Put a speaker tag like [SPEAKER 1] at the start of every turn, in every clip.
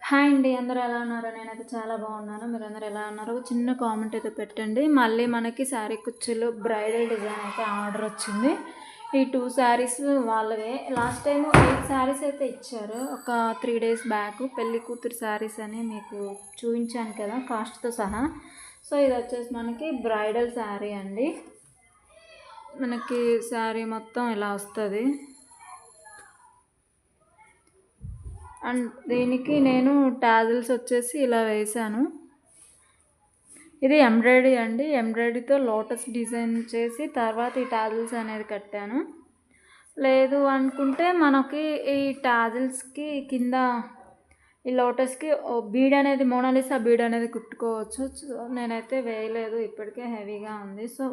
[SPEAKER 1] Hi అండి. అందరూ ఎలా ఉన్నారు? నేనైతే చాలా బాగున్నాను. మీరందరూ ఎలా ఉన్నారు? చిన్న కామెంట్ అయితే పెట్టండి. మళ్ళీ మనకి శారీ కుచ్చులు బ్రైడల్ డిజైన్ అయితే ఆర్డర్ వచ్చింది. ఈ 2 శారీస్ వాళ్ళవే. లాస్ట్ టైం 8 శారీస్ అయితే ఇచ్చారు. ఒక 3 days బ్యాక్ పెళ్లి కూతురు శారీస్ అని మీకు చూపించాను కదా కాస్ట్తో సహా. సో ఇది వచ్చేసి మనకి బ్రైడల్ శారీ అండి. మనకి శారీ మొత్తం ఇలా వస్తుంది. అండ్ దీనికి నేను టాజిల్స్ వచ్చేసి ఇలా వేసాను. ఇది ఎంబ్రాయిడరీ అండి. ఎంబ్రాయిడరీతో లోటస్ డిజైన్ చేసి తర్వాత ఈ టాజిల్స్ అనేది కట్టాను. లేదు అనుకుంటే మనకి ఈ టాజిల్స్కి కింద ఈ లోటస్కి బీడ్ అనేది మోనాలిసా బీడ్ అనేది కుట్టుకోవచ్చు. నేనైతే వేయలేదు, ఇప్పటికే హెవీగా ఉంది. సో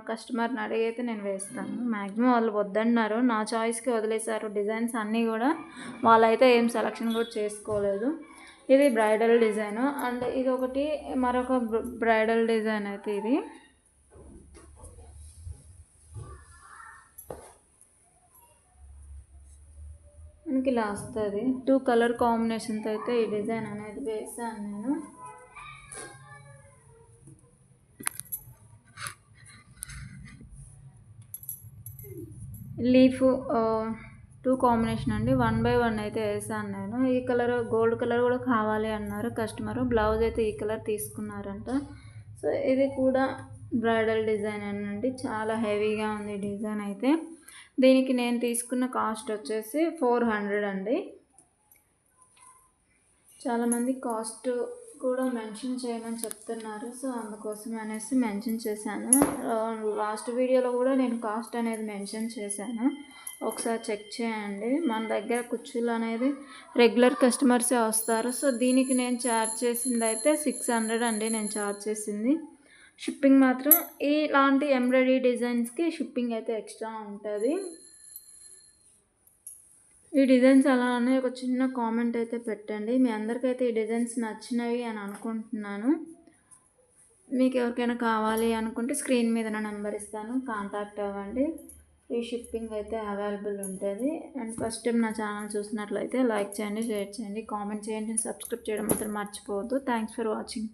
[SPEAKER 1] కస్టమర్ని అడిగి అయితే నేను వేస్తాను. మ్యాక్సిమం వాళ్ళు వద్దన్నారు, నా చాయిస్కి వదిలేశారు. డిజైన్స్ అన్నీ కూడా వాళ్ళైతే ఏం సెలెక్షన్ కూడా చేసుకోలేదు. ఇది బ్రైడల్ డిజైన్. అండ్ ఇది ఒకటి మరొక బ్రైడల్ డిజైన్ అయితే ఇది. మనకి ఇలా వస్తుంది. 2 కలర్ కాంబినేషన్తో అయితే ఈ డిజైన్ అనేది వేసాను నేను. లీఫ్ 2 కాంబినేషన్ అండి. 1 by 1 అయితే వేసాను నేను. ఈ కలర్ గోల్డ్ కలర్ కూడా కావాలి అన్నారు కస్టమర్. బ్లౌజ్ అయితే ఈ కలర్ తీసుకున్నారంట. సో ఇది కూడా బ్రైడల్ డిజైన్ అండి. చాలా హెవీగా ఉంది డిజైన్ అయితే. దీనికి నేను తీసుకున్న కాస్ట్ వచ్చేసి 400 అండి. చాలామంది కాస్ట్ కూడా మెన్షన్ చేయమని చెప్తున్నారు. సో అందుకోసం అనేసి మెన్షన్ చేశాను. లాస్ట్ వీడియోలో కూడా నేను కాస్ట్ అనేది మెన్షన్ చేశాను, ఒకసారి చెక్ చేయండి. మన దగ్గర కుచ్చులు అనేది రెగ్యులర్ కస్టమర్సే వస్తారు. సో దీనికి నేను ఛార్జ్ చేసింది అయితే 600 అండి. నేను ఛార్జ్ చేసింది. షిప్పింగ్ మాత్రం ఇలాంటి ఎంబ్రాయిడరీ డిజైన్స్కి షిప్పింగ్ అయితే ఎక్స్ట్రా ఉంటుంది. ఈ డిజైన్స్ ఎలా ఉన్నాయి ఒక చిన్న కామెంట్ అయితే పెట్టండి. మీ అందరికైతే ఈ డిజైన్స్ నచ్చినవి అని అనుకుంటున్నాను. మీకు ఎవరికైనా కావాలి అనుకుంటే స్క్రీన్ మీద నా నెంబర్ ఇస్తాను, కాంటాక్ట్ అవ్వండి. ఈ షిప్పింగ్ అయితే అవైలబుల్ ఉంటుంది. అండ్ ఫస్ట్ టైం నా ఛానల్ చూసినట్లయితే లైక్ చేయండి, షేర్ చేయండి, కామెంట్ చేయండి, సబ్స్క్రైబ్ చేయడం మాత్రం మర్చిపోవద్దు. Thanks for watching.